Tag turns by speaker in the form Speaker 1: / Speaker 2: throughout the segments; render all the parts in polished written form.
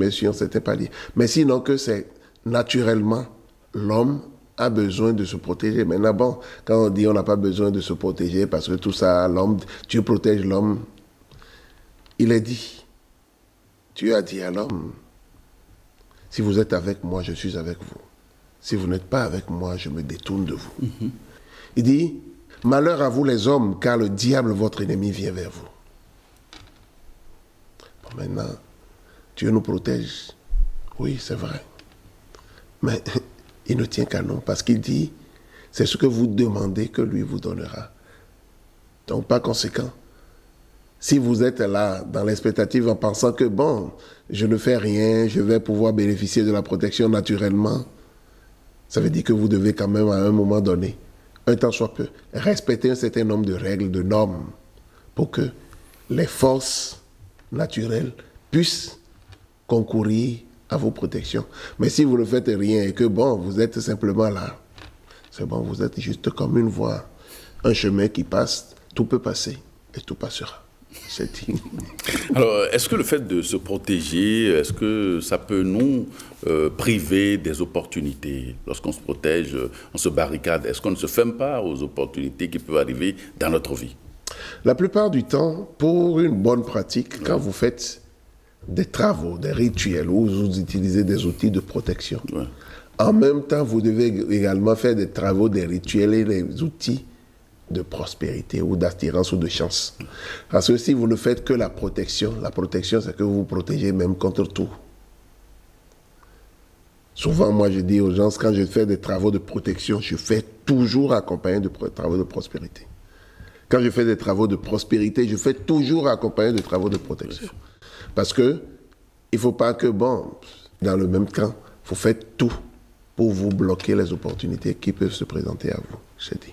Speaker 1: met sur un certain palier. Mais sinon que c'est naturellement l'homme a besoin de se protéger. Maintenant, bon, quand on dit on n'a pas besoin de se protéger parce que tout ça, l'homme, Dieu protège l'homme, il est dit, Dieu a dit à l'homme, si vous êtes avec moi, je suis avec vous. Si vous n'êtes pas avec moi, je me détourne de vous. Il dit, malheur à vous les hommes, car le diable, votre ennemi, vient vers vous. Bon, maintenant, Dieu nous protège. Oui, c'est vrai. Mais il ne tient qu'à nous, parce qu'il dit, c'est ce que vous demandez que lui vous donnera. Donc, par conséquent, si vous êtes là, dans l'expectative, en pensant que, bon, je ne fais rien, je vais pouvoir bénéficier de la protection naturellement, ça veut dire que vous devez quand même, à un moment donné, un temps soit peu, respecter un certain nombre de règles, de normes, pour que les forces naturelles puissent concourir à vos protections. Mais si vous ne faites rien et que, bon, vous êtes simplement là, c'est bon, vous êtes juste comme une voie, un chemin qui passe, tout peut passer et tout passera. C'est dit.
Speaker 2: Alors, est-ce que le fait de se protéger, est-ce que ça peut nous priver des opportunités? Lorsqu'on se protège, on se barricade, est-ce qu'on ne se ferme pas aux opportunités qui peuvent arriver dans notre vie?
Speaker 1: La plupart du temps, pour une bonne pratique, quand vous faites des travaux, des rituels, où vous utilisez des outils de protection, en même temps, vous devez également faire des travaux, des rituels et des outils de prospérité ou d'attirance ou de chance. Parce que si vous ne faites que la protection, c'est que vous vous protégez même contre tout. Souvent, moi, je dis aux gens, quand je fais des travaux de protection, je fais toujours accompagné de travaux de prospérité. Quand je fais des travaux de prospérité, je fais toujours accompagné de travaux de protection. Parce que il ne faut pas que, bon, dans le même temps, vous faites tout pour vous bloquer les opportunités qui peuvent se présenter à vous, j'ai dit.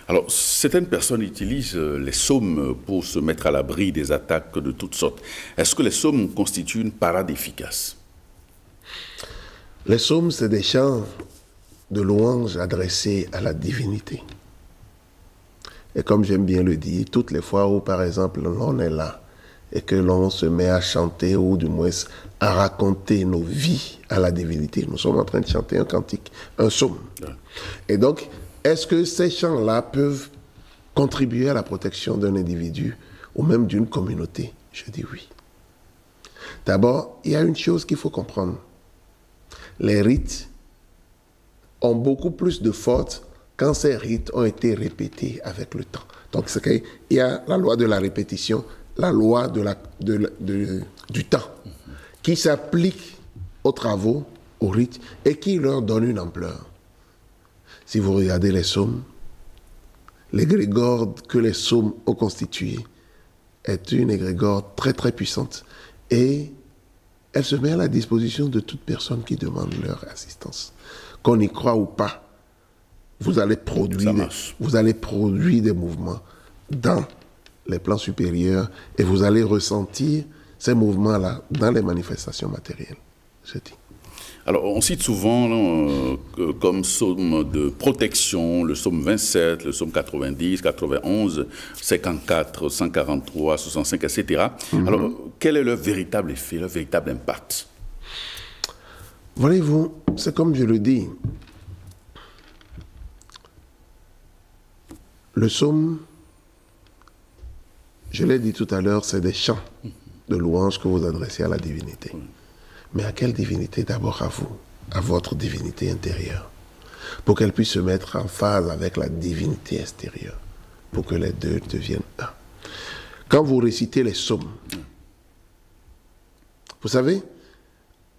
Speaker 2: Alors, certaines personnes utilisent les psaumes pour se mettre à l'abri des attaques de toutes sortes. Est-ce que les psaumes constituent une parade efficace?
Speaker 1: Les psaumes, c'est des chants de louanges adressés à la divinité. Et comme j'aime bien le dire, toutes les fois où, par exemple, l'on est là et que l'on se met à chanter ou du moins à raconter nos vies à la divinité, nous sommes en train de chanter un cantique, un psaume. Et donc, est-ce que ces chants-là peuvent contribuer à la protection d'un individu ou même d'une communauté? Je dis oui. D'abord, il y a une chose qu'il faut comprendre. Les rites ont beaucoup plus de force quand ces rites ont été répétés avec le temps. Donc, c'est qu'il y a la loi de la répétition, la loi du temps, qui s'applique aux travaux, aux rites, et qui leur donne une ampleur. Si vous regardez les psaumes, l'égrégore que les psaumes ont constitué est une égrégore très très puissante et elle se met à la disposition de toute personne qui demande leur assistance. Qu'on y croit ou pas, vous allez produire des mouvements dans les plans supérieurs et vous allez ressentir ces mouvements-là dans les manifestations matérielles. Je dis.
Speaker 2: Alors, on cite souvent comme psaume de protection le psaume 27, le psaume 90, 91, 54, 143, 65, etc. Alors, quel est leur véritable effet, leur véritable impact?
Speaker 1: Voyez-vous, c'est comme je le dis. Le psaume, je l'ai dit tout à l'heure, c'est des chants de louanges que vous adressez à la divinité. Mais à quelle divinité? D'abord à vous, à votre divinité intérieure, pour qu'elle puisse se mettre en phase avec la divinité extérieure, pour que les deux deviennent un. Quand vous récitez les psaumes, vous savez,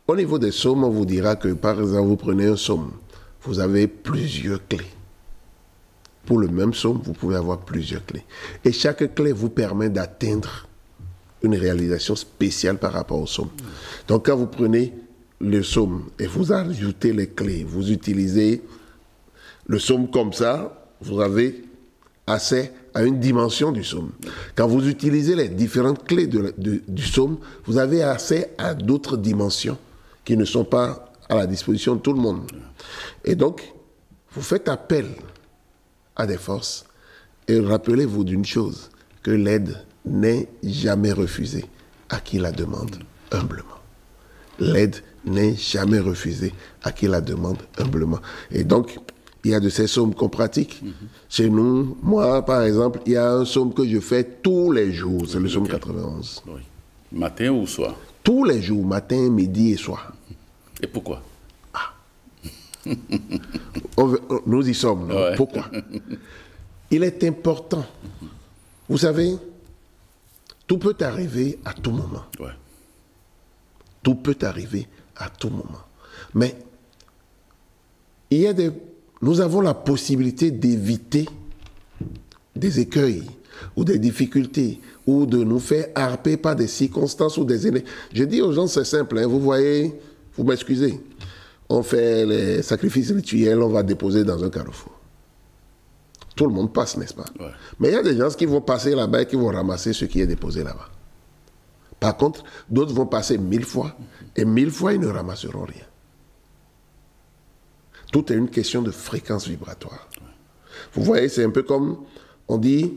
Speaker 1: au niveau des psaumes, on vous dira que, par exemple, vous prenez un psaume, vous avez plusieurs clés. Pour le même psaume, vous pouvez avoir plusieurs clés. Et chaque clé vous permet d'atteindre une réalisation spéciale par rapport au psaume. Donc, quand vous prenez le psaume et vous ajoutez les clés, vous utilisez le psaume comme ça, vous avez accès à une dimension du psaume. Quand vous utilisez les différentes clés du psaume, vous avez accès à d'autres dimensions qui ne sont pas à la disposition de tout le monde. Et donc, vous faites appel à des forces et rappelez-vous d'une chose, que l'aide n'est jamais refusée à qui la demande humblement. l'aide n'est jamais refusée à qui la demande humblement. Et donc, il y a de ces psaumes qu'on pratique. Chez nous, moi, par exemple, il y a un psaume que je fais tous les jours, c'est le psaume 91.
Speaker 2: Oui. Matin ou soir?
Speaker 1: Tous les jours, matin, midi et soir.
Speaker 2: Et pourquoi?
Speaker 1: Nous y sommes.
Speaker 2: Ouais.
Speaker 1: Pourquoi? Il est important. Vous savez, tout peut arriver à tout moment.
Speaker 2: Ouais.
Speaker 1: Tout peut arriver à tout moment. Mais nous avons la possibilité d'éviter des écueils ou des difficultés ou de nous faire harper par des circonstances ou des éléments. Je dis aux gens, c'est simple. Vous voyez, vous m'excusez. On fait les sacrifices rituels, on va déposer dans un carrefour. Tout le monde passe, n'est-ce pas?
Speaker 2: Ouais.
Speaker 1: Mais il y a des gens qui vont passer là-bas et qui vont ramasser ce qui est déposé là-bas. Par contre, d'autres vont passer 1000 fois et 1000 fois, ils ne ramasseront rien. Tout est une question de fréquence vibratoire. Vous voyez, c'est un peu comme on dit,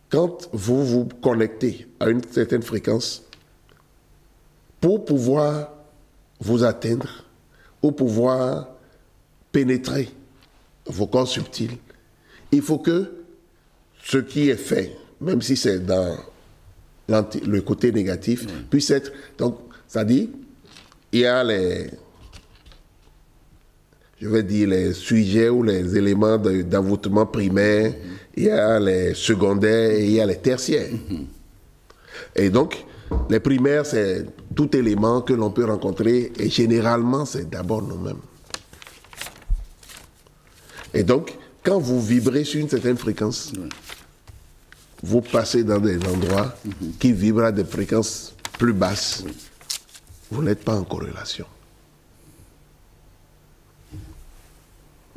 Speaker 1: quand vous vous connectez à une certaine fréquence, pour pouvoir vous atteindre ou pouvoir pénétrer vos corps subtils, il faut que ce qui est fait, même si c'est dans le côté négatif, puisse être... Donc, ça dit, il y a les sujets ou les éléments d'envoûtement primaire, il y a les secondaires et il y a les tertiaires. Et donc, les primaires, c'est tout élément que l'on peut rencontrer et généralement, c'est d'abord nous-mêmes. Et donc, quand vous vibrez sur une certaine fréquence, vous passez dans des endroits qui vibrent à des fréquences plus basses. Vous n'êtes pas en corrélation.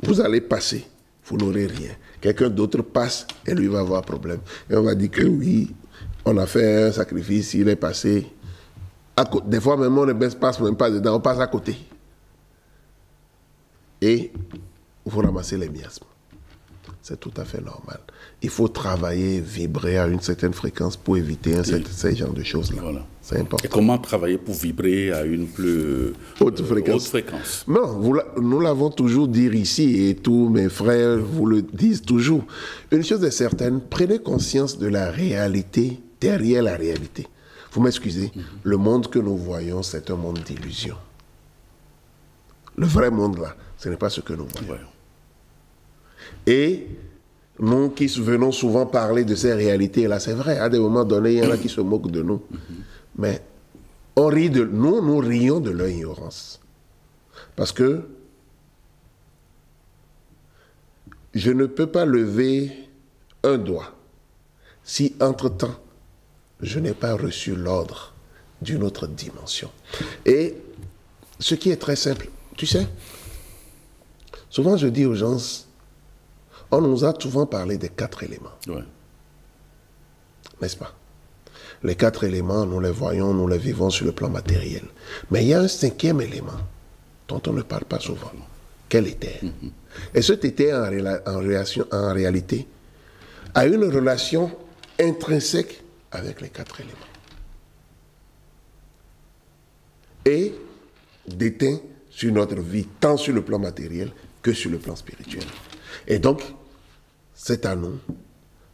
Speaker 1: Vous allez passer, vous n'aurez rien. Quelqu'un d'autre passe et lui va avoir problème. Et on va dire que oui, on a fait un sacrifice, il est passé. Des fois même, on ne passe même pas dedans, on passe à côté. Et vous ramassez les miasmes. C'est tout à fait normal. Il faut travailler, vibrer à une certaine fréquence pour éviter ces genres de choses-là. Voilà. C'est important.
Speaker 2: Et comment travailler pour vibrer à une plus
Speaker 1: haute fréquence? Non, nous l'avons toujours dit ici et tous mes frères vous le disent toujours. Une chose est certaine, prenez conscience de la réalité derrière la réalité. Vous m'excusez, le monde que nous voyons, c'est un monde d'illusions. Le vrai monde là, ce n'est pas ce que nous voyons. Ouais. Et nous qui venons souvent parler de ces réalités-là, c'est vrai, à des moments donnés, il y en a qui se moquent de nous. Mais on rit nous rions de leur ignorance. Parce que je ne peux pas lever un doigt si, entre-temps, je n'ai pas reçu l'ordre d'une autre dimension. Et ce qui est très simple, tu sais, souvent je dis aux gens, on nous a souvent parlé des 4 éléments. Ouais. N'est-ce pas? Les 4 éléments, nous les voyons, nous les vivons sur le plan matériel. Mais il y a un 5e élément dont on ne parle pas souvent. Quel éther? Et cet éther, en réalité, a une relation intrinsèque avec les 4 éléments. Et déteint sur notre vie, tant sur le plan matériel que sur le plan spirituel. Et donc, c'est à nous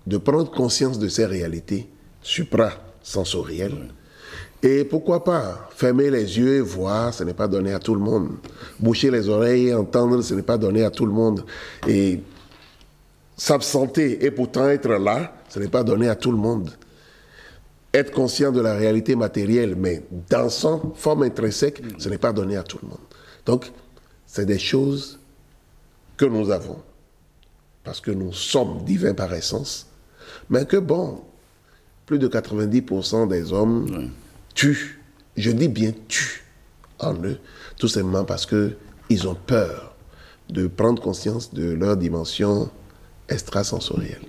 Speaker 1: de prendre conscience de ces réalités supra-sensorielles. Et pourquoi pas fermer les yeux et voir, ce n'est pas donné à tout le monde. Boucher les oreilles et entendre, ce n'est pas donné à tout le monde. Et s'absenter et pourtant être là, ce n'est pas donné à tout le monde. Être conscient de la réalité matérielle, mais dans son forme intrinsèque, ce n'est pas donné à tout le monde. Donc, c'est des choses que nous avons, parce que nous sommes divins par essence, mais que bon, plus de 90% des hommes tuent, je dis bien tuent en eux, tout simplement parce qu'ils ont peur de prendre conscience de leur dimension extrasensorielle.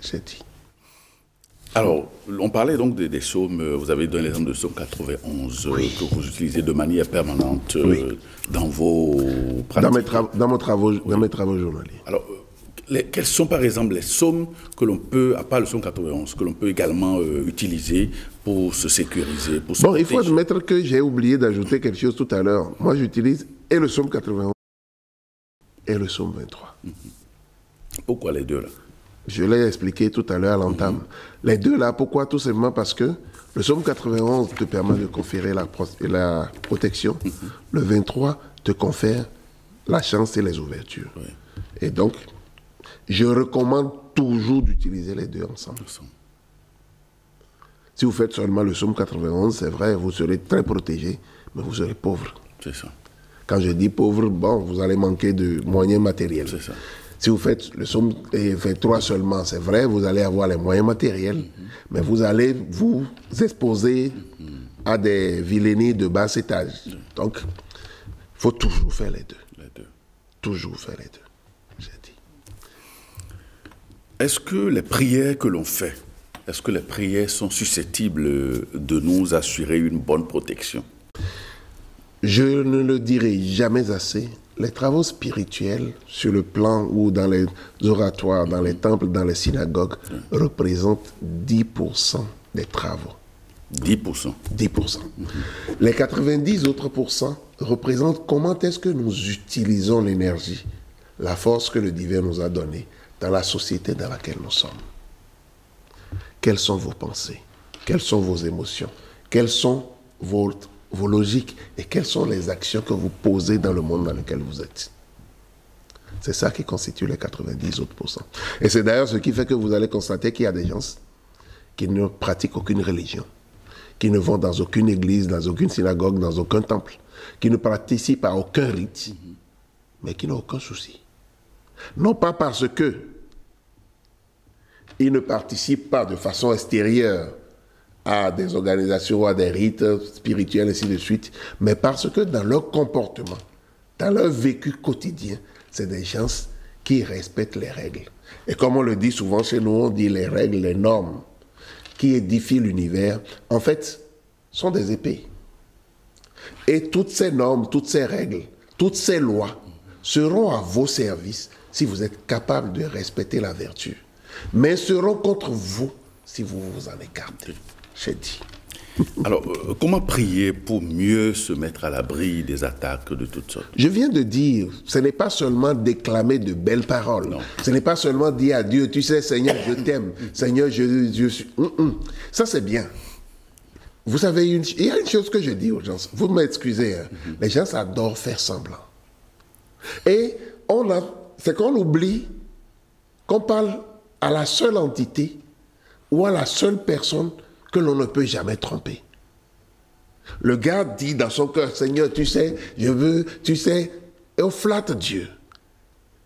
Speaker 1: J'ai dit.
Speaker 2: Alors, on parlait donc des psaumes, vous avez donné l'exemple de psaume 91, que vous utilisez de manière permanente dans vos pratiques.
Speaker 1: Dans mes travaux journaliers.
Speaker 2: Alors, Quels sont par exemple les psaumes que l'on peut, à part le psaume 91, que l'on peut également utiliser pour se sécuriser, pour se
Speaker 1: Bon, il faut
Speaker 2: protéger?
Speaker 1: admettre que j'ai oublié d'ajouter quelque chose tout à l'heure. Moi, j'utilise et le psaume 91 et le psaume 23.
Speaker 2: Pourquoi les deux là?
Speaker 1: Je l'ai expliqué tout à l'heure à l'entame. Les deux là, pourquoi? Tout simplement parce que le psaume 91 te permet de conférer la protection. Le 23 te confère la chance et les ouvertures.
Speaker 2: Oui.
Speaker 1: Et donc, je recommande toujours d'utiliser les deux ensemble. Si vous faites seulement le psaume 91, c'est vrai, vous serez très protégé, mais vous serez pauvre.
Speaker 2: C'est ça.
Speaker 1: Quand je dis pauvre, bon, vous allez manquer de moyens matériels.
Speaker 2: C'est ça.
Speaker 1: Si vous faites le psaume 23 seulement, c'est vrai, vous allez avoir les moyens matériels, mais vous allez vous exposer à des vilainies de bas étage. Donc, il faut toujours faire les deux.
Speaker 2: Les deux.
Speaker 1: Toujours faire les deux, j'ai dit.
Speaker 2: Est-ce que les prières que l'on fait, est-ce que les prières sont susceptibles de nous assurer une bonne protection?
Speaker 1: Je ne le dirai jamais assez. Les travaux spirituels sur le plan ou dans les oratoires, dans les temples, dans les synagogues, représentent 10% des travaux.
Speaker 2: 10%.
Speaker 1: 10%. Les 90 autres pourcents représentent comment est-ce que nous utilisons l'énergie, la force que le divin nous a donnée dans la société dans laquelle nous sommes. Quelles sont vos pensées? Quelles sont vos émotions? Quelles sont vos logiques et quelles sont les actions que vous posez dans le monde dans lequel vous êtes? C'est ça qui constitue les 90 autres pourcents. Et c'est d'ailleurs ce qui fait que vous allez constater qu'il y a des gens qui ne pratiquent aucune religion, qui ne vont dans aucune église, dans aucune synagogue, dans aucun temple, qui ne participent à aucun rite, mais qui n'ont aucun souci. Non pas parce que ils ne participent pas de façon extérieure à des organisations, à des rites spirituels, ainsi de suite, mais parce que dans leur comportement, dans leur vécu quotidien, c'est des gens qui respectent les règles. Et comme on le dit souvent chez nous, on dit les règles, les normes qui édifient l'univers, en fait, sont des épées. Et toutes ces normes, toutes ces règles, toutes ces lois seront à vos services si vous êtes capable de respecter la vertu, mais seront contre vous si vous vous en écartez. J'ai dit.
Speaker 2: Alors, comment prier pour mieux se mettre à l'abri des attaques de toutes sortes?
Speaker 1: Je viens de dire, ce n'est pas seulement déclamer de belles paroles. Non. Ce n'est pas seulement dire à Dieu, tu sais, Seigneur, je t'aime. Seigneur, je suis... Ça, c'est bien. Vous savez, il y a une chose que je dis aux gens. Vous m'excusez, hein. Les gens adorent faire semblant. Et c'est qu'on oublie qu'on parle à la seule entité ou à la seule personne que l'on ne peut jamais tromper. Le gars dit dans son cœur, Seigneur, tu sais, je veux, tu sais, et on flatte Dieu.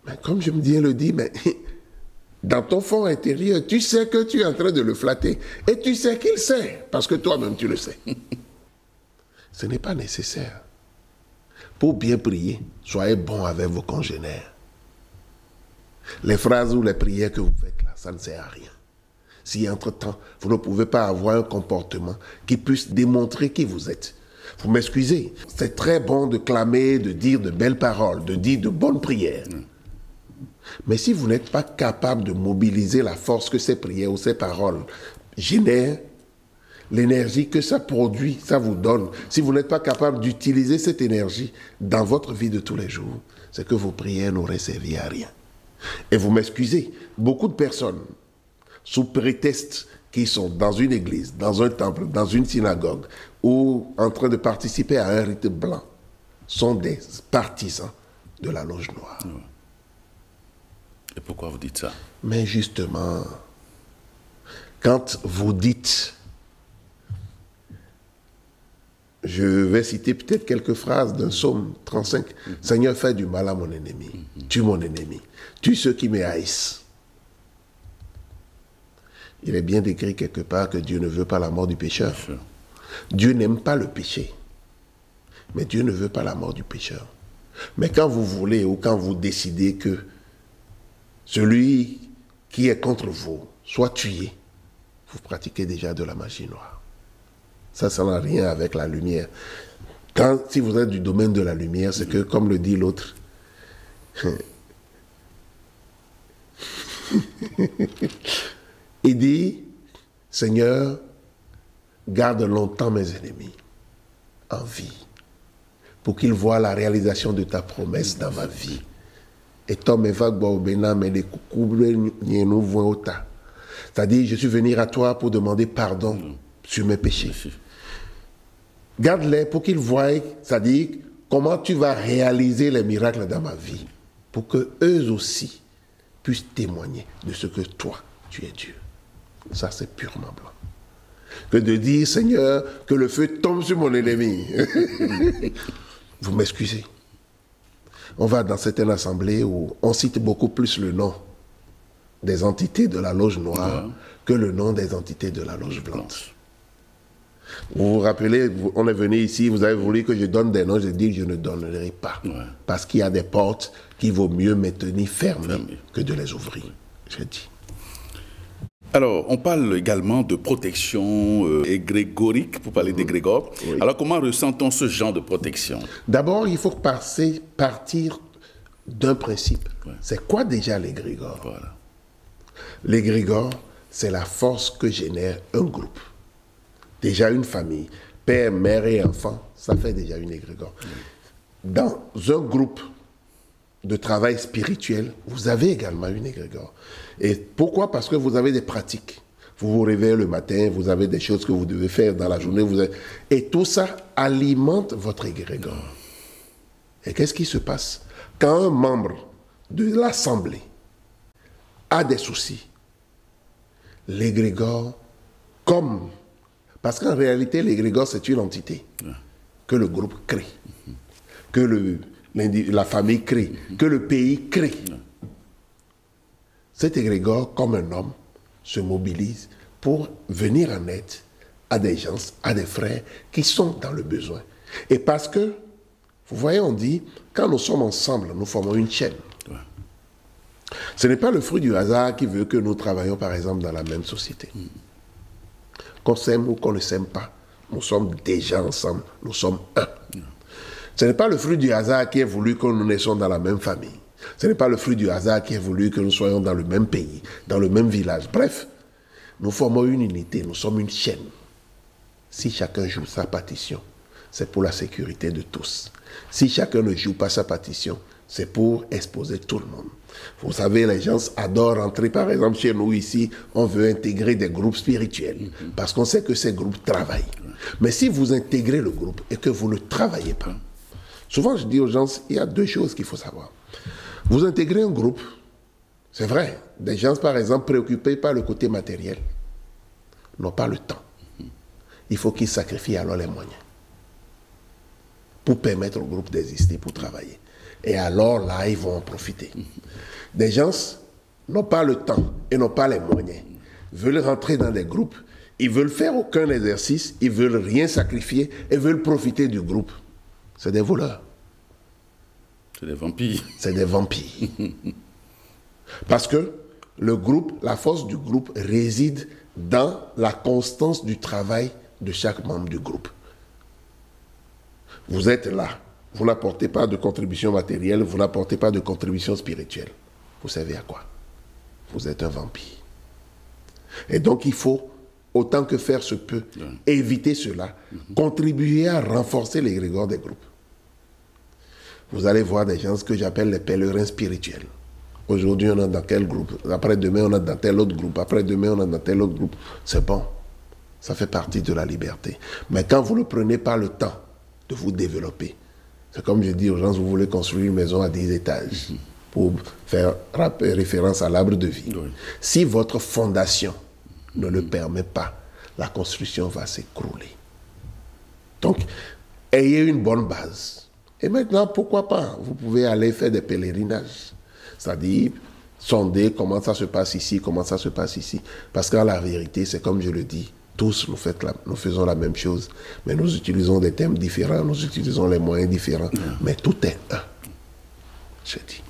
Speaker 1: Mais comme je me viens le dire, mais dans ton fond intérieur, tu sais que tu es en train de le flatter. Et tu sais qu'il sait, parce que toi-même tu le sais. Ce n'est pas nécessaire. Pour bien prier, soyez bon avec vos congénères. Les phrases ou les prières que vous faites là, ça ne sert à rien. Si entre-temps, vous ne pouvez pas avoir un comportement qui puisse démontrer qui vous êtes. Vous m'excusez, c'est très bon de clamer, de dire de belles paroles, de dire de bonnes prières. Mais si vous n'êtes pas capable de mobiliser la force que ces prières ou ces paroles génèrent, l'énergie que ça produit, ça vous donne, si vous n'êtes pas capable d'utiliser cette énergie dans votre vie de tous les jours, c'est que vos prières n'auraient servi à rien. Et vous m'excusez, beaucoup de personnes, sous prétexte qu'ils sont dans une église, dans un temple, dans une synagogue, ou en train de participer à un rite blanc, sont des partisans de la loge noire.
Speaker 2: Et pourquoi vous dites ça?
Speaker 1: Mais justement, quand vous dites, je vais citer peut-être quelques phrases d'un psaume 35, Seigneur, fais du mal à mon ennemi, tue mon ennemi, tue ceux qui me haïssent. Il est bien décrit quelque part que Dieu ne veut pas la mort du pécheur. Dieu n'aime pas le péché. Mais Dieu ne veut pas la mort du pécheur. Mais quand vous voulez ou quand vous décidez que celui qui est contre vous soit tué, vous pratiquez déjà de la magie noire. Ça n'a rien avec la lumière. Si vous êtes du domaine de la lumière, c'est que, comme le dit l'autre, Il dit, Seigneur, garde longtemps mes ennemis en vie, pour qu'ils voient la réalisation de ta promesse dans ma vie. Et Tom et Vague Baobena, mais les coucou, nous voient au tas. C'est-à-dire, je suis venu à toi pour demander pardon sur mes péchés. Garde-les pour qu'ils voient, c'est-à-dire, comment tu vas réaliser les miracles dans ma vie, pour qu'eux aussi puissent témoigner de ce que toi, tu es Dieu. Ça, c'est purement blanc. Que de dire, Seigneur, que le feu tombe sur mon ennemi. Vous m'excusez. On va dans certaines assemblées où on cite beaucoup plus le nom des entités de la loge noire que le nom des entités de la loge blanche. Vous vous rappelez, on est venu ici, vous avez voulu que je donne des noms, j'ai dit je ne donnerai pas. Parce qu'il y a des portes qu'il vaut mieux maintenir fermées que de les ouvrir. J'ai dit.
Speaker 2: Alors, on parle également de protection égrégorique, pour parler d'égrégore. Oui. Alors, comment ressent-on ce genre de protection?
Speaker 1: D'abord, il faut partir d'un principe. C'est quoi déjà l'égrégore?
Speaker 2: Voilà.
Speaker 1: L'égrégore, c'est la force que génère un groupe. Déjà une famille, père, mère et enfant, ça fait déjà une égrégore. Dans un groupe de travail spirituel, vous avez également une égrégore. Et pourquoi? Parce que vous avez des pratiques. Vous vous réveillez le matin, vous avez des choses que vous devez faire dans la journée. Et tout ça alimente votre égrégore. Et qu'est-ce qui se passe? Quand un membre de l'Assemblée a des soucis, l'égrégore, parce qu'en réalité, l'égrégore, c'est une entité que le groupe crée, que la famille crée, que le pays crée. Cet égrégore, comme un homme, se mobilise pour venir en aide à des gens, à des frères qui sont dans le besoin. Et parce que, vous voyez, on dit, quand nous sommes ensemble, nous formons une chaîne. Ce n'est pas le fruit du hasard qui veut que nous travaillions, par exemple, dans la même société. Qu'on s'aime ou qu'on ne s'aime pas, nous sommes déjà ensemble, nous sommes un. Ce n'est pas le fruit du hasard qui a voulu que nous naissions dans la même famille. Ce n'est pas le fruit du hasard qui a voulu que nous soyons dans le même pays, dans le même village. Bref, nous formons une unité, nous sommes une chaîne. Si chacun joue sa partition, c'est pour la sécurité de tous. Si chacun ne joue pas sa partition, c'est pour exposer tout le monde. Vous savez, les gens adorent rentrer, par exemple, chez nous ici, on veut intégrer des groupes spirituels, parce qu'on sait que ces groupes travaillent. Mais si vous intégrez le groupe et que vous ne travaillez pas, souvent je dis aux gens, il y a deux choses qu'il faut savoir. Vous intégrez un groupe, c'est vrai, des gens, par exemple, préoccupés par le côté matériel, n'ont pas le temps. Il faut qu'ils sacrifient alors les moyens pour permettre au groupe d'exister, pour travailler. Et alors là, ils vont en profiter. Des gens n'ont pas le temps et n'ont pas les moyens. Ils veulent rentrer dans des groupes, ils veulent faire aucun exercice, ils veulent rien sacrifier et veulent profiter du groupe. C'est des voleurs.
Speaker 2: C'est des vampires.
Speaker 1: C'est des vampires. Parce que le groupe, la force du groupe réside dans la constance du travail de chaque membre du groupe. Vous êtes là. Vous n'apportez pas de contribution matérielle, vous n'apportez pas de contribution spirituelle. Vous savez à quoi? Vous êtes un vampire. Et donc il faut, autant que faire se peut, éviter cela, contribuer à renforcer l'égrégore des groupes. Vous allez voir des gens que j'appelle les pèlerins spirituels. Aujourd'hui, on est dans quel groupe? Après-demain, on est dans tel autre groupe. Après-demain, on est dans tel autre groupe. C'est bon. Ça fait partie de la liberté. Mais quand vous ne prenez pas le temps de vous développer, c'est comme je dis aux gens, vous voulez construire une maison à 10 étages pour faire référence à l'arbre de vie. Oui. Si votre fondation ne le permet pas, la construction va s'écrouler. Donc, ayez une bonne base. Et maintenant, pourquoi pas? Vous pouvez aller faire des pèlerinages. C'est-à-dire, sonder comment ça se passe ici, comment ça se passe ici. Parce qu'en la vérité, c'est comme je le dis, tous nous faisons la même chose, mais nous utilisons des thèmes différents, nous utilisons les moyens différents, mais tout est un. Je dis.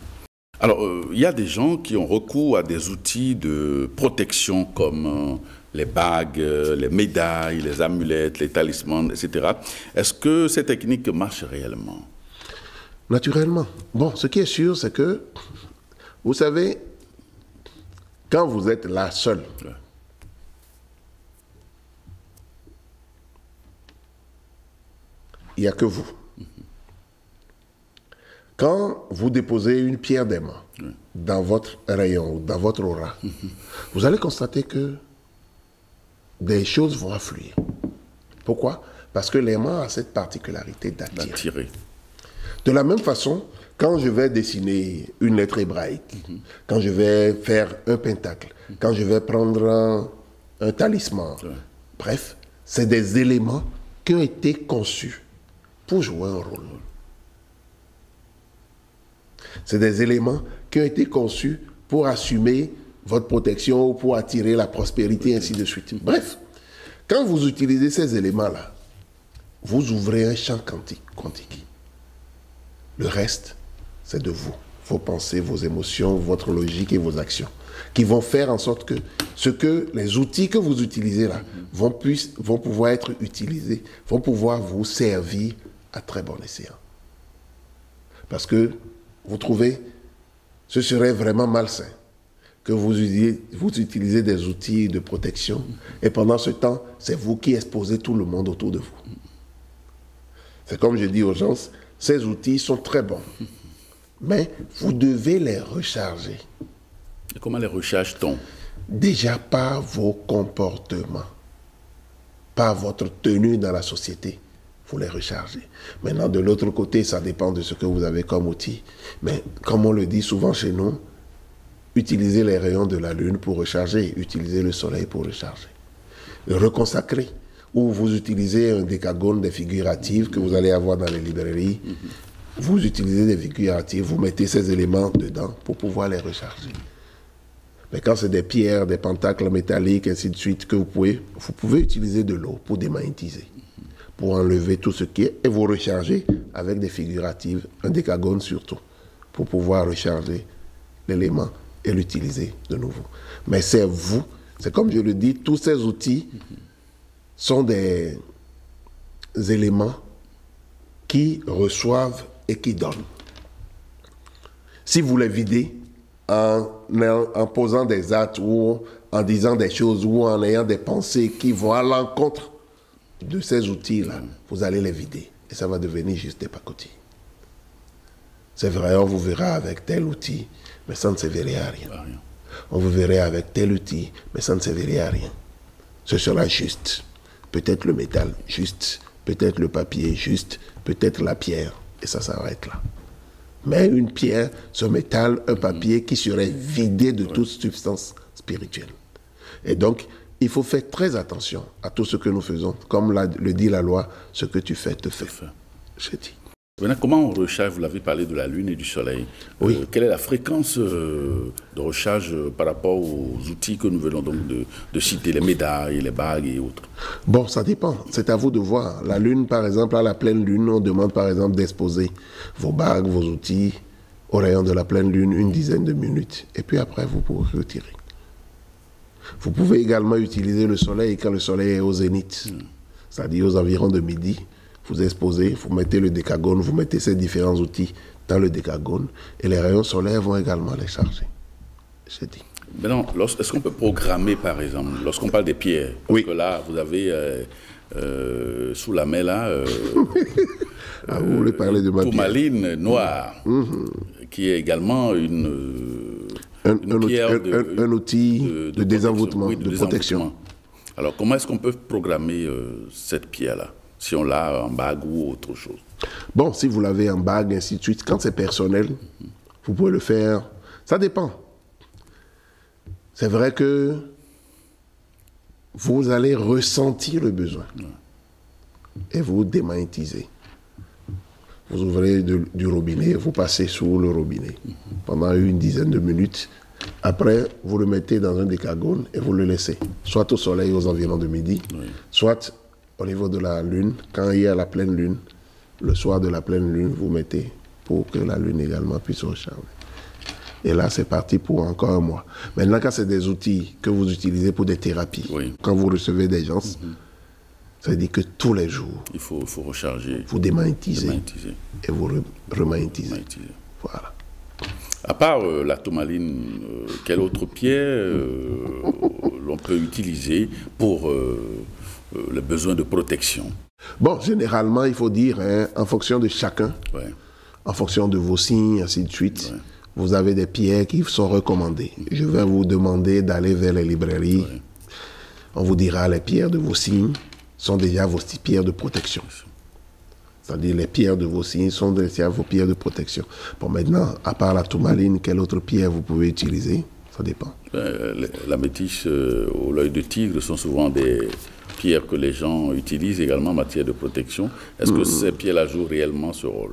Speaker 2: Alors, il y a des gens qui ont recours à des outils de protection comme les bagues, les médailles, les amulettes, les talismans, etc. Est-ce que ces techniques marchent réellement?
Speaker 1: Naturellement. Bon, ce qui est sûr, c'est que, vous savez, Quand vous êtes là seul,
Speaker 2: Ouais.
Speaker 1: il n'y a que vous. Quand vous déposez une pierre d'aimant dans votre rayon, dans votre aura, vous allez constater que des choses vont affluer. Pourquoi? Parce que l'aimant a cette particularité d'attirer. De la même façon, quand je vais dessiner une lettre hébraïque, quand je vais faire un pentacle, quand je vais prendre un talisman, bref, c'est des éléments qui ont été conçus pour jouer un rôle. C'est des éléments qui ont été conçus pour assumer votre protection ou pour attirer la prospérité, ainsi de suite. Bref, quand vous utilisez ces éléments-là, vous ouvrez un champ quantique. Le reste, c'est de vous, vos pensées, vos émotions, votre logique et vos actions, qui vont faire en sorte que les outils que vous utilisez là vont pouvoir être utilisés, vont pouvoir vous servir à très bon escient. Parce que vous trouvez, ce serait vraiment malsain que vous utilisez des outils de protection et pendant ce temps, c'est vous qui exposez tout le monde autour de vous. C'est comme je dis aux gens, ces outils sont très bons, mais vous devez les recharger.
Speaker 2: Et comment les recharge-t-on?
Speaker 1: Déjà par vos comportements, par votre tenue dans la société. Vous les rechargez. Maintenant, de l'autre côté, ça dépend de ce que vous avez comme outil. Mais comme on le dit souvent chez nous, utilisez les rayons de la lune pour recharger, utilisez le soleil pour recharger. Le reconsacrer, ou vous utilisez un décagone des figuratives que vous allez avoir dans les librairies. Vous utilisez des figuratives, vous mettez ces éléments dedans pour pouvoir les recharger. Mais quand c'est des pierres, des pentacles métalliques, ainsi de suite, que vous pouvez utiliser de l'eau pour démagnétiser, pour enlever tout ce qui est, et vous recharger avec des figuratives, un décagone surtout, pour pouvoir recharger l'élément et l'utiliser de nouveau. Mais c'est vous, c'est comme je le dis, tous ces outils sont des éléments qui reçoivent et qui donnent. Si vous les videz en posant des actes ou en disant des choses ou en ayant des pensées qui vont à l'encontre de ces outils-là, vous allez les vider et ça va devenir juste des pacotilles. C'est vrai, on vous verra avec tel outil, mais ça ne servirait à rien. On vous verrait avec tel outil, mais ça ne servirait à rien. Ce sera juste. Peut-être le métal, juste. Peut-être le papier, juste. Peut-être la pierre, et ça s'arrête là. Mais une pierre, ce métal, un papier qui serait vidé de toute substance spirituelle. Et donc, il faut faire très attention à tout ce que nous faisons. Comme le dit la loi, ce que tu fais, te fait. Je dis.
Speaker 2: Maintenant, comment on recharge? Vous l'avez parlé de la lune et du soleil.
Speaker 1: Oui.
Speaker 2: Quelle est la fréquence de recharge par rapport aux outils que nous venons donc de citer, les médailles, les bagues et autres?
Speaker 1: Bon, ça dépend. C'est à vous de voir. La lune, par exemple, à la pleine lune, on demande par exemple d'exposer vos bagues, vos outils au rayon de la pleine lune une dizaine de minutes. Et puis après, vous pourrez retirer. Vous pouvez également utiliser le soleil quand le soleil est au zénith, c'est-à-dire aux environs de midi. Vous exposez, vous mettez le décagone, vous mettez ces différents outils dans le décagone et les rayons solaires vont également les charger. Je dis.
Speaker 2: Maintenant, est-ce qu'on peut programmer, par exemple, lorsqu'on parle des pierres? Parce que là, vous avez sous la main, là,
Speaker 1: vous voulez parler de ma
Speaker 2: tourmaline noire, qui est également
Speaker 1: un outil de désenvoûtement,
Speaker 2: oui,
Speaker 1: de protection.
Speaker 2: Alors, comment est-ce qu'on peut programmer cette pierre-là, si on l'a en bague ou autre chose?
Speaker 1: Bon, si vous l'avez en bague, ainsi de suite, quand c'est personnel, vous pouvez le faire. Ça dépend. C'est vrai que vous allez ressentir le besoin et vous démagnétisez. Vous ouvrez du robinet, vous passez sous le robinet pendant une dizaine de minutes. Après, vous le mettez dans un décagone et vous le laissez, soit au soleil aux environs de midi, soit au niveau de la lune, quand il y a la pleine lune, le soir de la pleine lune, vous mettez pour que la lune également puisse recharger. Et là, c'est parti pour encore un mois. Maintenant, quand c'est des outils que vous utilisez pour des thérapies, quand vous recevez des gens, ça veut dire que tous les jours,
Speaker 2: il faut recharger.
Speaker 1: Vous démagnétisez et vous remagnétisez. Voilà.
Speaker 2: À part la tourmaline, quelle autre pierre l'on peut utiliser pour les besoins de protection?
Speaker 1: Bon, généralement, il faut dire, hein, en fonction de chacun,
Speaker 2: Ouais.
Speaker 1: en fonction de vos signes, ainsi de suite,
Speaker 2: Ouais.
Speaker 1: vous avez des pierres qui sont recommandées. Je vais vous demander d'aller vers les librairies.
Speaker 2: Ouais.
Speaker 1: On vous dira les pierres de vos signes sont déjà vos pierres de protection. C'est-à-dire les pierres de vos signes sont déjà vos pierres de protection. Bon, maintenant, à part la tourmaline, quelle autre pierre vous pouvez utiliser? Ça dépend.
Speaker 2: La métiche ou l'œil de tigre sont souvent des pierres que les gens utilisent également en matière de protection. Est-ce que ces pierres-là jouent réellement ce rôle?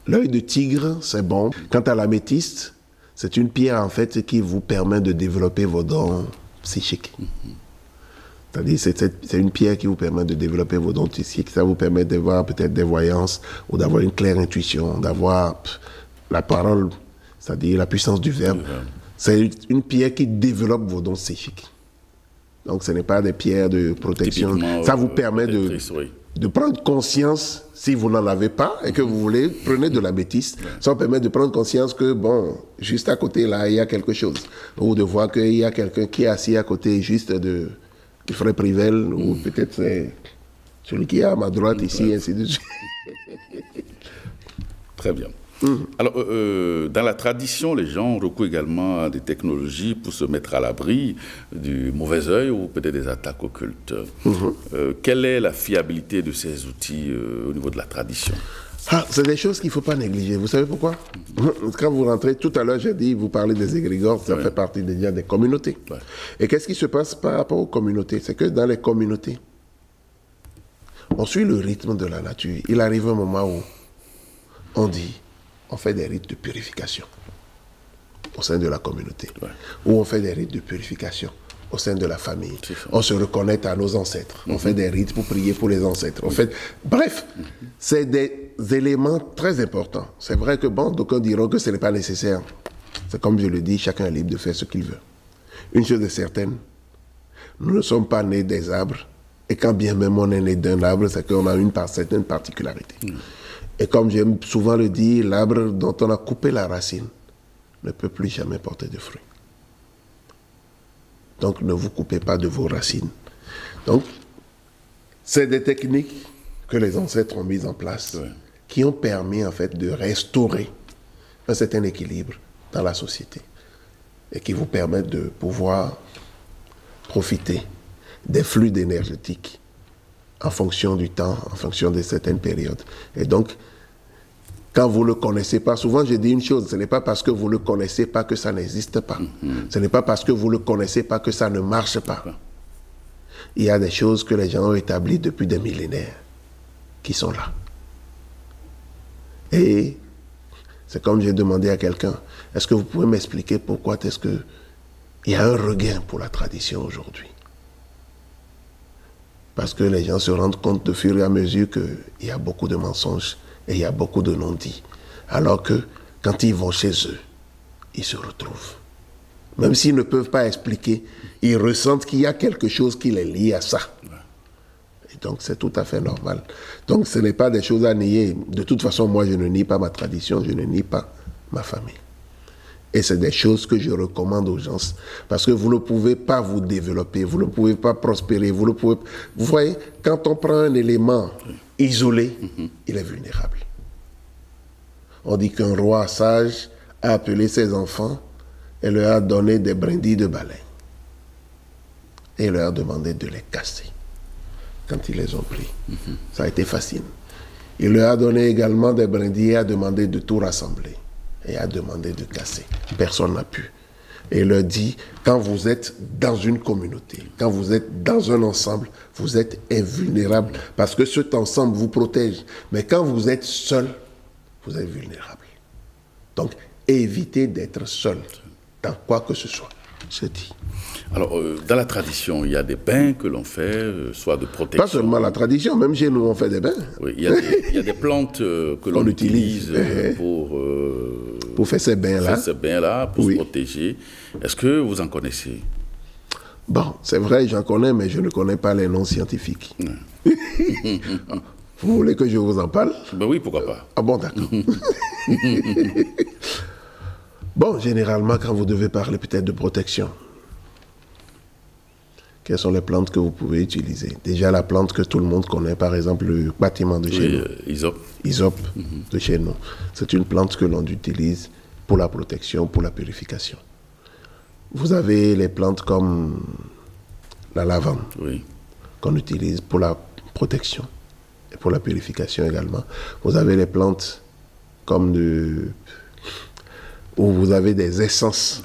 Speaker 1: L'œil de tigre, c'est bon. Quant à l'améthyste, c'est une pierre en fait qui vous permet de développer vos dons psychiques. C'est-à-dire c'est une pierre qui vous permet de développer vos dons psychiques. Ça vous permet d'avoir peut-être des voyances ou d'avoir une claire intuition, d'avoir la parole, c'est-à-dire la puissance du verbe. C'est une pierre qui développe vos dons psychiques. Donc ce n'est pas des pierres de protection.
Speaker 2: Typiquement,
Speaker 1: Ça vous permet
Speaker 2: oui.
Speaker 1: de prendre conscience, si vous n'en avez pas et que vous voulez, prenez de l'améthyste. Ça vous permet de prendre conscience que, bon, juste à côté, là, il y a quelque chose. Ou de voir qu'il y a quelqu'un qui est assis à côté juste du frère Privel, ou peut-être c'est celui qui est à ma droite ici, ainsi de suite.
Speaker 2: Très bien. Alors, dans la tradition, les gens ont recours également à des technologies pour se mettre à l'abri du mauvais œil ou peut-être des attaques occultes. Quelle est la fiabilité de ces outils au niveau de la tradition?
Speaker 1: C'est des choses qu'il ne faut pas négliger. Vous savez pourquoi? Quand vous rentrez, tout à l'heure, j'ai dit, vous parlez des égrégores, ça fait partie déjà des communautés. Ouais. Et qu'est-ce qui se passe par rapport aux communautés? C'est que dans les communautés, on suit le rythme de la nature. Il arrive un moment où on dit, on fait des rites de purification au sein de la communauté, ou on fait des rites de purification au sein de la famille. On se reconnaît à nos ancêtres. On fait des rites pour prier pour les ancêtres. Bref, c'est des éléments très importants. C'est vrai que, bon, d'aucuns diront que ce n'est pas nécessaire. C'est comme je le dis, chacun est libre de faire ce qu'il veut. Une chose est certaine, nous ne sommes pas nés des arbres, et quand bien même on est né d'un arbre, c'est qu'on a une certaine particularité. Et comme j'aime souvent le dire, l'arbre dont on a coupé la racine ne peut plus jamais porter de fruits. Donc ne vous coupez pas de vos racines. Donc, c'est des techniques que les ancêtres ont mises en place, qui ont permis en fait de restaurer un certain équilibre dans la société et qui vous permettent de pouvoir profiter des flux énergétiques en fonction du temps, en fonction de certaines périodes. Et donc, quand vous ne le connaissez pas, souvent je dis une chose, ce n'est pas parce que vous ne le connaissez pas que ça n'existe pas. Ce n'est pas parce que vous ne le connaissez pas que ça ne marche pas. Il y a des choses que les gens ont établies depuis des millénaires qui sont là. Et c'est comme j'ai demandé à quelqu'un, est-ce que vous pouvez m'expliquer pourquoi est-ce qu'il y a un regain pour la tradition aujourd'hui? Parce que les gens se rendent compte de fur et à mesure qu'il y a beaucoup de mensonges et il y a beaucoup de non-dits. Alors que quand ils vont chez eux, ils se retrouvent. Même s'ils ne peuvent pas expliquer, ils ressentent qu'il y a quelque chose qui les lie à ça. Et donc c'est tout à fait normal. Donc ce n'est pas des choses à nier. De toute façon, moi je ne nie pas ma tradition, je ne nie pas ma famille. Et c'est des choses que je recommande aux gens. Parce que vous ne pouvez pas vous développer, vous ne pouvez pas prospérer, vous ne pouvez... Vous voyez, quand on prend un élément isolé, il est vulnérable. On dit qu'un roi sage a appelé ses enfants et leur a donné des brindilles de balai. Et il leur a demandé de les casser. Quand ils les ont pris, ça a été facile. Il leur a donné également des brindilles et a demandé de tout rassembler. Et a demandé de casser. Personne n'a pu. Et il leur dit, quand vous êtes dans une communauté, quand vous êtes dans un ensemble, vous êtes invulnérable. Parce que cet ensemble vous protège. Mais quand vous êtes seul, vous êtes vulnérable. Donc, évitez d'être seul dans quoi que ce soit. Je dis.
Speaker 2: Alors, dans la tradition, il y a des bains que l'on fait, soit de protection.
Speaker 1: Pas seulement la tradition, même chez nous, on fait des bains.
Speaker 2: Oui, il y a des plantes que l'on utilise pour
Speaker 1: faire ces bains-là.
Speaker 2: Pour se protéger. Est-ce que vous en connaissez?
Speaker 1: Bon, c'est vrai, j'en connais, mais je ne connais pas les noms scientifiques. Vous voulez que je vous en parle?
Speaker 2: Ben oui, pourquoi pas.
Speaker 1: Ah bon, d'accord. Bon, généralement, quand vous devez parler peut-être de protection, quelles sont les plantes que vous pouvez utiliser? Déjà, la plante que tout le monde connaît, par exemple, le bâtiment de chez nous.
Speaker 2: Hysope.
Speaker 1: Hysope de chez nous. C'est une plante que l'on utilise pour la protection, pour la purification. Vous avez les plantes comme la lavande, qu'on utilise pour la protection et pour la purification également. Vous avez les plantes comme où vous avez des essences,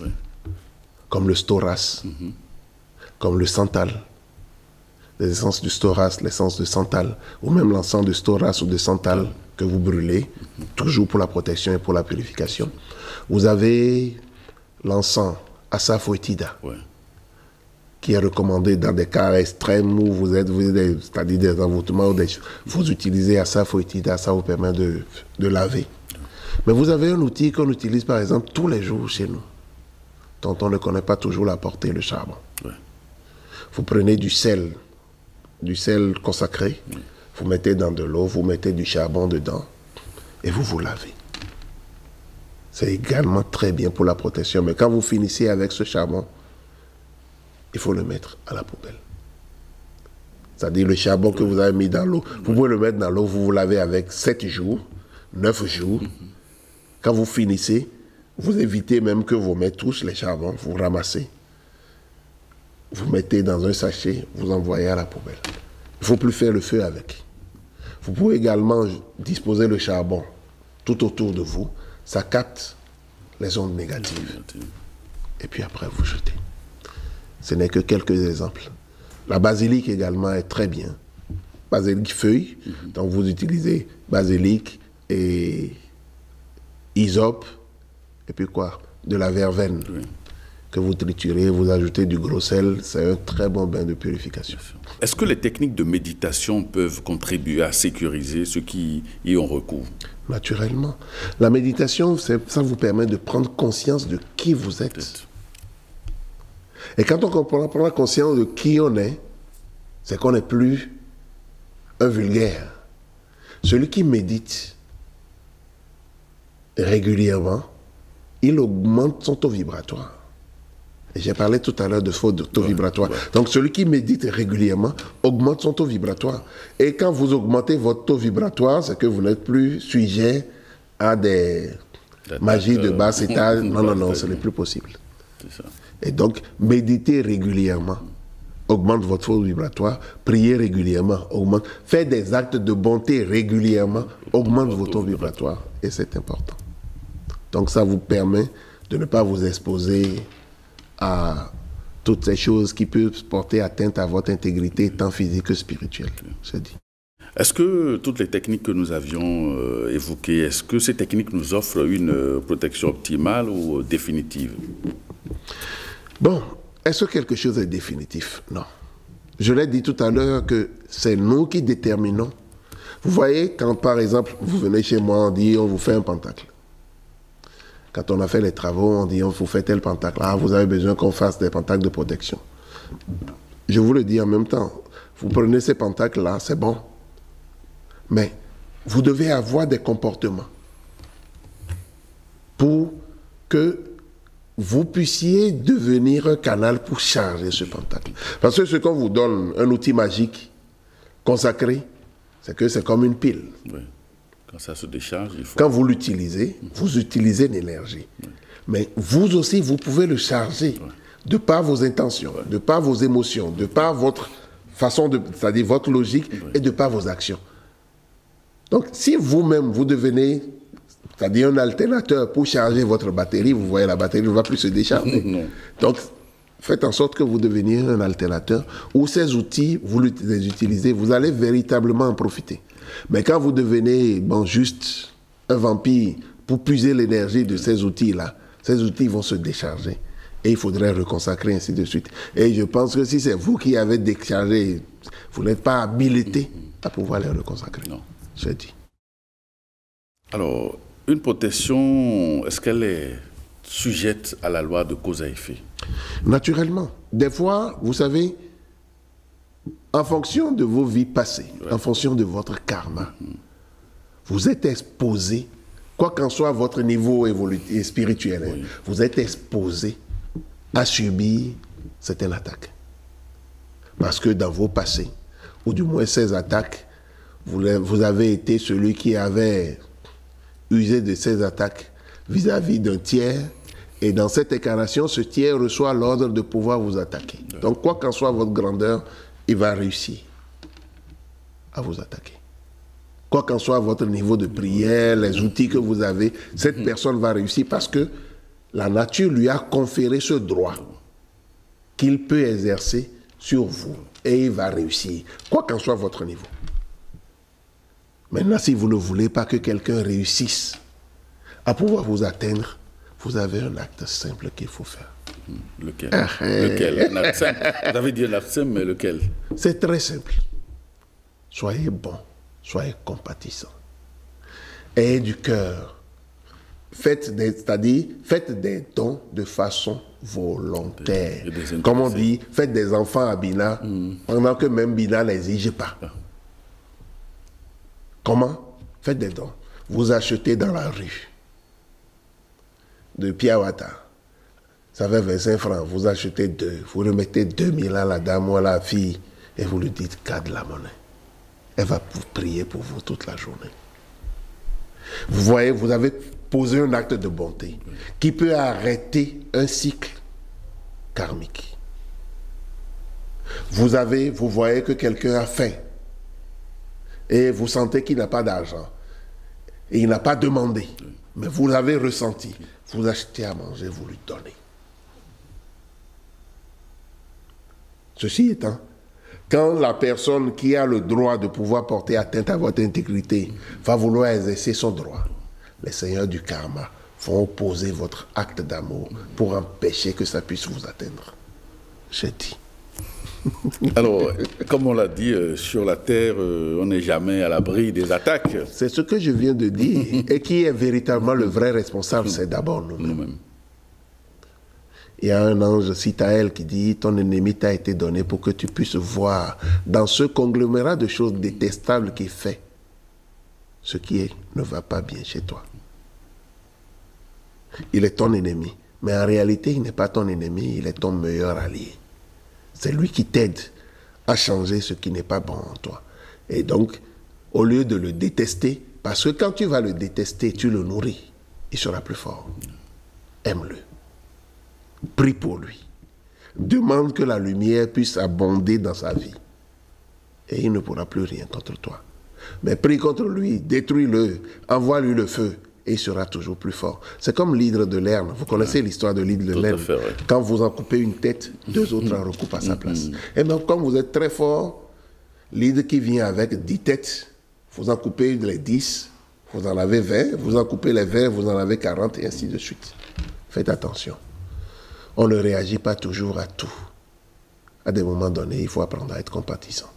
Speaker 1: comme le storas, comme le santal, les essences du storas, l'essence de santal, ou même l'encens de storas ou de santal que vous brûlez, toujours pour la protection et pour la purification. Vous avez l'encens Asafoetida, qui est recommandé dans des cas extrêmes où vous êtes c'est-à-dire des envoûtements, vous utilisez Asafoetida, ça vous permet de laver. Mais vous avez un outil qu'on utilise par exemple tous les jours chez nous, dont on ne connaît pas toujours la portée, le charbon. Vous prenez du sel consacré, vous mettez dans de l'eau, vous mettez du charbon dedans et vous vous lavez. C'est également très bien pour la protection, mais quand vous finissez avec ce charbon, il faut le mettre à la poubelle. C'est-à-dire le charbon que vous avez mis dans l'eau, vous pouvez le mettre dans l'eau, vous vous lavez avec 7 jours, 9 jours. Quand vous finissez, vous évitez même que vous mettez tous les charbons, vous ramassez. Vous mettez dans un sachet, vous envoyez à la poubelle. Il ne faut plus faire le feu avec. Vous pouvez également disposer le charbon tout autour de vous. Ça capte les ondes négatives. Et puis après, vous jetez. Ce n'est que quelques exemples. La basilic également est très bien. Basilic feuille, donc vous utilisez basilic et hysope, et puis quoi? De la verveine. Que vous triturez, vous ajoutez du gros sel, c'est un très bon bain de purification.
Speaker 2: Est-ce que les techniques de méditation peuvent contribuer à sécuriser ceux qui y ont recours?
Speaker 1: Naturellement. La méditation, ça vous permet de prendre conscience de qui vous êtes. Et quand on prend conscience de qui on est, c'est qu'on n'est plus un vulgaire. Celui qui médite régulièrement, il augmente son taux vibratoire. Et j'ai parlé tout à l'heure de taux vibratoire. Donc celui qui médite régulièrement augmente son taux vibratoire. Et quand vous augmentez votre taux vibratoire, c'est que vous n'êtes plus sujet à des magies de bas étage. Non, ce n'est plus possible. Ça. Et donc, méditer régulièrement augmente votre taux vibratoire, prier régulièrement augmente, faire des actes de bonté régulièrement augmente votre taux vibratoire. Et c'est important. Donc ça vous permet de ne pas vous exposer à toutes ces choses qui peuvent porter atteinte à votre intégrité, tant physique que spirituelle, je dis.
Speaker 2: Est-ce que toutes les techniques que nous avions évoquées, est-ce que ces techniques nous offrent une protection optimale ou définitive?
Speaker 1: Bon, est-ce que quelque chose est définitif? Non. Je l'ai dit tout à l'heure que c'est nous qui déterminons. Vous voyez, quand par exemple, vous venez chez moi, on dit on vous fait un pentacle. Quand on a fait les travaux, on dit on vous fait tel pentacle. Ah, vous avez besoin qu'on fasse des pentacles de protection. Je vous le dis en même temps. Vous prenez ces pentacles-là, c'est bon. Mais vous devez avoir des comportements pour que vous puissiez devenir un canal pour charger ce pentacle. Parce que ce qu'on vous donne, un outil magique consacré, c'est que c'est comme une pile.
Speaker 2: Oui. Quand ça se décharge, il faut...
Speaker 1: Quand vous l'utilisez, vous utilisez l'énergie. Mais vous aussi, vous pouvez le charger de par vos intentions, de par vos émotions, de par votre façon de... c'est-à-dire votre logique et de par vos actions. Donc, si vous-même, vous devenez... c'est-à-dire un alternateur pour charger votre batterie, vous voyez, la batterie ne va plus se décharger. Donc, faites en sorte que vous deveniez un alternateur où ces outils, vous les utilisez, vous allez véritablement en profiter. Mais quand vous devenez juste un vampire pour puiser l'énergie de ces outils-là, ces outils vont se décharger. Et il faudrait reconsacrer ainsi de suite. Et je pense que si c'est vous qui avez déchargé, vous n'êtes pas habilité à pouvoir les reconsacrer.
Speaker 2: Non.
Speaker 1: Je dis.
Speaker 2: Alors, une protection, est-ce qu'elle est sujette à la loi de cause à effet?
Speaker 1: Naturellement. Des fois, vous savez, en fonction de vos vies passées, en fonction de votre karma, vous êtes exposé Quoi qu'en soit votre niveau évolutif spirituel,
Speaker 2: Oui.
Speaker 1: vous êtes exposé à subir certaines attaques. Parce que dans vos passés, ou du moins ces attaques, vous avez été celui qui avait usé de ces attaques vis-à-vis d'un tiers. Et dans cette incarnation, ce tiers reçoit l'ordre de pouvoir vous attaquer. Donc, quoi qu'en soit votre grandeur, il va réussir à vous attaquer. Quoi qu'en soit votre niveau de prière, les outils que vous avez, cette personne va réussir parce que la nature lui a conféré ce droit qu'il peut exercer sur vous. Et il va réussir, quoi qu'en soit votre niveau. Maintenant, si vous ne voulez pas que quelqu'un réussisse à pouvoir vous atteindre, vous avez un acte simple qu'il faut faire.
Speaker 2: Lequel? Lequel? Un acte simple. Vous avez dit un acte simple, mais lequel?
Speaker 1: C'est très simple. Soyez bon, soyez compatissant. Ayez du cœur. C'est-à-dire, faites des dons de façon volontaire. Comme on dit, faites des enfants à Bina, pendant que même Bina n'exige pas. Comment? Faites des dons. Vous achetez dans la rue de Piawata. Ça fait 25 francs. Vous achetez 2. Vous remettez 2000 à la dame ou à la fille et vous lui dites garde la monnaie. Elle va vous prier pour vous toute la journée. Vous voyez, vous avez posé un acte de bonté qui peut arrêter un cycle karmique. Vous voyez que quelqu'un a faim et vous sentez qu'il n'a pas d'argent et il n'a pas demandé, mais vous l'avez ressenti. Vous achetez à manger, vous lui donnez. Ceci étant, quand la personne qui a le droit de pouvoir porter atteinte à votre intégrité va vouloir exercer son droit, les seigneurs du karma vont opposer votre acte d'amour pour empêcher que ça puisse vous atteindre. J'ai dit.
Speaker 2: Alors, comme on l'a dit, sur la terre, on n'est jamais à l'abri des attaques.
Speaker 1: C'est ce que je viens de dire. Et qui est véritablement le vrai responsable, c'est d'abord nous-mêmes. Il y a un ange Citaël qui dit « Ton ennemi t'a été donné pour que tu puisses voir dans ce conglomérat de choses détestables qu'il fait, ce qui ne va pas bien chez toi. » Il est ton ennemi, mais en réalité, il n'est pas ton ennemi, il est ton meilleur allié. C'est lui qui t'aide à changer ce qui n'est pas bon en toi. Et donc, au lieu de le détester, parce que quand tu vas le détester, tu le nourris, il sera plus fort. Aime-le. Prie pour lui. Demande que la lumière puisse abonder dans sa vie. Et il ne pourra plus rien contre toi. Mais prie contre lui, détruis-le, envoie-lui le feu, et il sera toujours plus fort. C'est comme l'hydre de Lerne. Vous connaissez l'histoire de l'hydre de Lerne. Quand vous en coupez une tête, 2 autres en recoupent à sa place. Et même comme vous êtes très fort, l'hydre qui vient avec 10 têtes, vous en coupez les 10, vous en avez 20, vous en coupez les 20, vous en avez 40, et ainsi de suite. Faites attention. On ne réagit pas toujours à tout. À des moments donnés, il faut apprendre à être compatissant.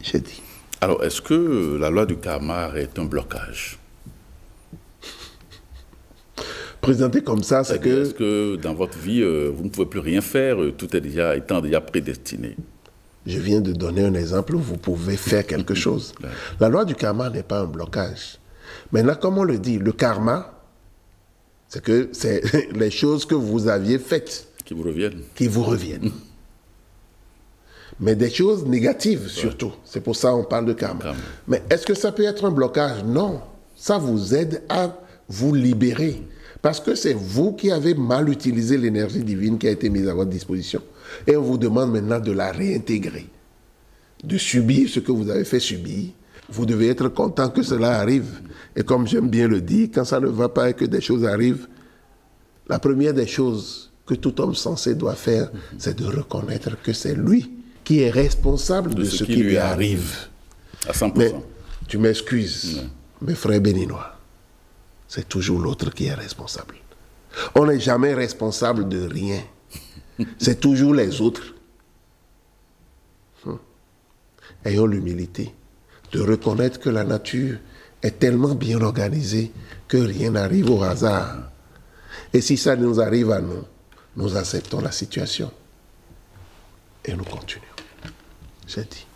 Speaker 1: J'ai dit.
Speaker 2: Alors, est-ce que la loi du karma est un blocage?
Speaker 1: Présenté comme ça, c'est que...
Speaker 2: Est-ce que dans votre vie, vous ne pouvez plus rien faire, tout est étant déjà prédestiné?
Speaker 1: Je viens de donner un exemple où vous pouvez faire quelque chose. La loi du karma n'est pas un blocage. Maintenant, comme on le dit, le karma, c'est que c'est les choses que vous aviez faites
Speaker 2: qui vous reviennent.
Speaker 1: Qui vous reviennent. Mais des choses négatives surtout. C'est pour ça qu'on parle de karma. Mais est-ce que ça peut être un blocage? Non. Ça vous aide à vous libérer. Parce que c'est vous qui avez mal utilisé l'énergie divine qui a été mise à votre disposition. Et on vous demande maintenant de la réintégrer. De subir ce que vous avez fait subir. Vous devez être content que cela arrive. Et comme j'aime bien le dire, quand ça ne va pas et que des choses arrivent, la première des choses que tout homme sensé doit faire, c'est de reconnaître que c'est lui qui est responsable de ce qui lui arrive.
Speaker 2: À 100%.
Speaker 1: Mais tu m'excuses, mes frères béninois, c'est toujours l'autre qui est responsable. On n'est jamais responsable de rien. C'est toujours les autres. Ayons l'humilité de reconnaître que la nature est tellement bien organisée que rien n'arrive au hasard. Et si ça nous arrive à nous, nous acceptons la situation et nous continuons. J'ai dit.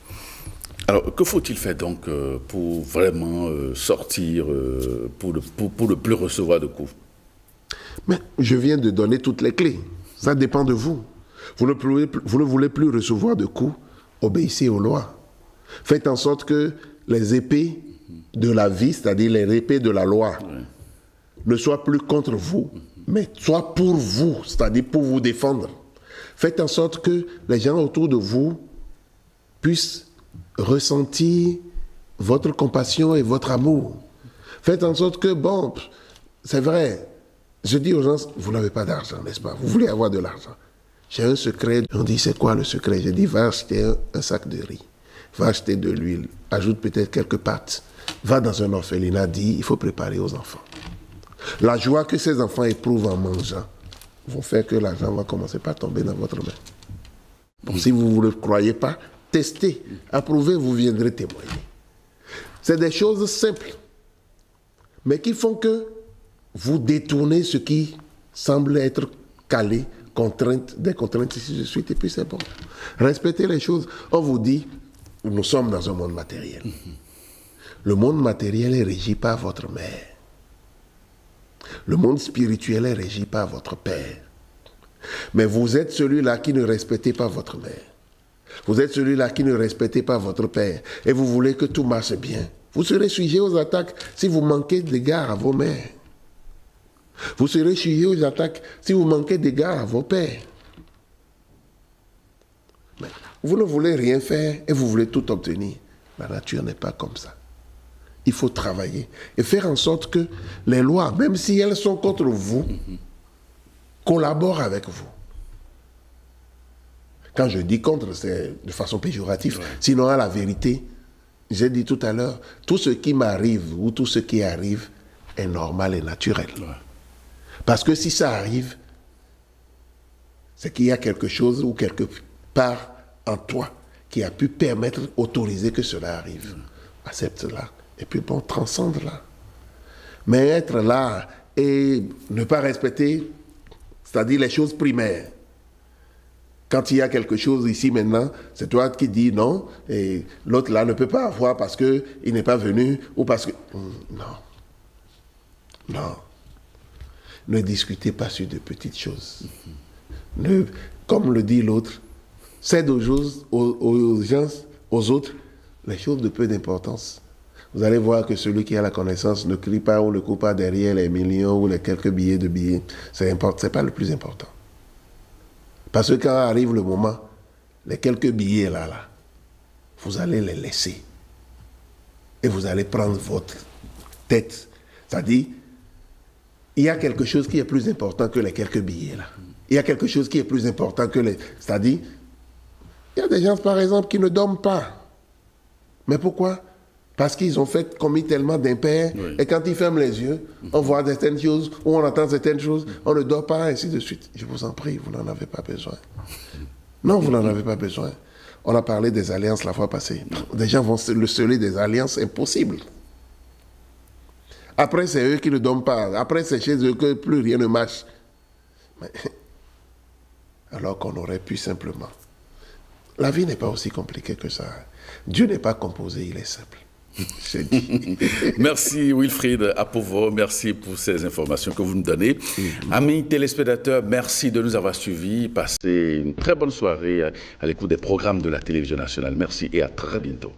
Speaker 2: Alors, que faut-il faire donc pour vraiment sortir, pour ne plus recevoir de coups?
Speaker 1: Mais je viens de donner toutes les clés. Ça dépend de vous. Vous ne voulez plus recevoir de coups, obéissez aux lois. Faites en sorte que les épées de la vie, c'est-à-dire les épées de la loi, ne soient plus contre vous, mais soient pour vous, c'est-à-dire pour vous défendre. Faites en sorte que les gens autour de vous puissent ressentir votre compassion et votre amour. Faites en sorte que, bon, c'est vrai, je dis aux gens, vous n'avez pas d'argent, n'est-ce pas? Vous voulez avoir de l'argent. J'ai un secret. On dit, c'est quoi le secret? J'ai dit, va acheter un sac de riz, va acheter de l'huile, ajoute peut-être quelques pâtes, va dans un orphelinat, dis, il faut préparer aux enfants. La joie que ces enfants éprouvent en mangeant vont faire que l'argent va commencer par tomber dans votre main. Donc, si vous ne le croyez pas, testez, approuvez, vous viendrez témoigner. C'est des choses simples, mais qui font que vous détournez ce qui semble être calé, des contraintes ici de suite, et puis c'est bon. Respectez les choses. On vous dit, nous sommes dans un monde matériel. Le monde matériel est régi par votre mère. Le monde spirituel est régi par votre père. Mais vous êtes celui-là qui ne respectez pas votre mère. Vous êtes celui-là qui ne respectez pas votre père. Et vous voulez que tout marche bien. Vous serez sujet aux attaques si vous manquez d'égard à vos mères. Vous serez sujet aux attaques si vous manquez d'égard à vos pères. Mais vous ne voulez rien faire et vous voulez tout obtenir. La nature n'est pas comme ça. Il faut travailler et faire en sorte que les lois, même si elles sont contre vous, collaborent avec vous. Quand je dis contre, c'est de façon péjorative. Ouais. Sinon, à la vérité, j'ai dit tout à l'heure, tout ce qui m'arrive ou tout ce qui arrive est normal et naturel. Ouais. Parce que si ça arrive, c'est qu'il y a quelque chose ou quelque part en toi qui a pu permettre, autoriser que cela arrive. Accepte-la. Et puis bon, transcende-la. Mais être là et ne pas respecter, c'est-à-dire les choses primaires. Quand il y a quelque chose ici maintenant, c'est toi qui dis non, et l'autre là ne peut pas avoir parce qu'il n'est pas venu, ou parce que... Non. Non. Ne discutez pas sur de petites choses. Comme le dit l'autre, cède aux gens, aux autres, les choses de peu d'importance. Vous allez voir que celui qui a la connaissance ne crie pas ou ne court pas derrière les millions ou les quelques billets de billets. C'est pas le plus important. Parce que quand arrive le moment, les quelques billets là, vous allez les laisser. Et vous allez prendre votre tête. C'est-à-dire, il y a quelque chose qui est plus important que les quelques billets là. Il y a quelque chose qui est plus important que les... C'est-à-dire, il y a des gens, par exemple, qui ne dorment pas. Mais pourquoi? Parce qu'ils ont commis tellement d'impairs, oui. Et quand ils ferment les yeux, on voit certaines choses, ou on entend certaines choses, on ne dort pas, ainsi de suite. Je vous en prie, vous n'en avez pas besoin. Non, vous n'en avez pas besoin. On a parlé des alliances la fois passée. Des gens vont le sceller des alliances impossibles. Après, c'est eux qui ne dorment pas. Après, c'est chez eux que plus rien ne marche. Mais, alors qu'on aurait pu simplement. La vie n'est pas aussi compliquée que ça. Dieu n'est pas composé, il est simple.
Speaker 2: Merci Wilfried Apovo, merci pour ces informations que vous nous donnez. Amis téléspectateurs, merci de nous avoir suivis. Passez une très bonne soirée à l'écoute des programmes de la télévision nationale. Merci et à très bientôt.